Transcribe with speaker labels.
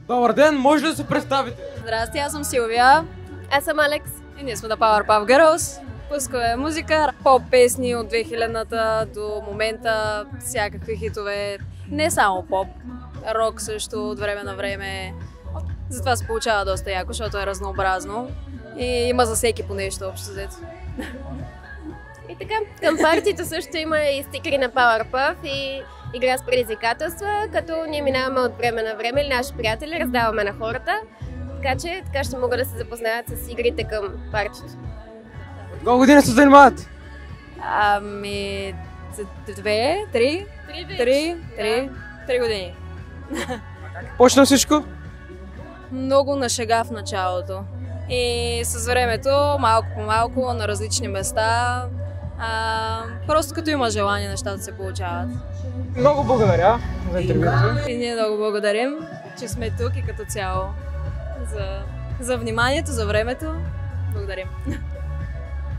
Speaker 1: Добър ден, може ли да се представите?
Speaker 2: Здрасти, аз съм Силвия.
Speaker 3: Аз съм Алекс.
Speaker 2: И ние сме The Powerpuff Girls. Пускаме музика, поп песни от 2000-та до момента, всякакви хитове. Не само поп, рок също от време на време. Затова се получава доста яко, защото е разнообразно. И има за всеки по нещо общо взето.
Speaker 3: И така, към партито също има и стикери на Powerpuff и игра с предизвикателства, като ние минаваме от време на време или наши приятели раздаваме на хората. Така ще могат да се запознаят с игрите към партито.
Speaker 1: От колко години се занимават?
Speaker 2: Ами... 2, 3? 3 години.
Speaker 1: Почна всичко?
Speaker 2: Много на шега в началото. И с времето, малко по малко, на различни места, просто като има желание, нещата се получават.
Speaker 1: Много благодаря за интервюто.
Speaker 2: И ние много благодарим, че сме тук и като цяло за вниманието, за времето. Благодарим.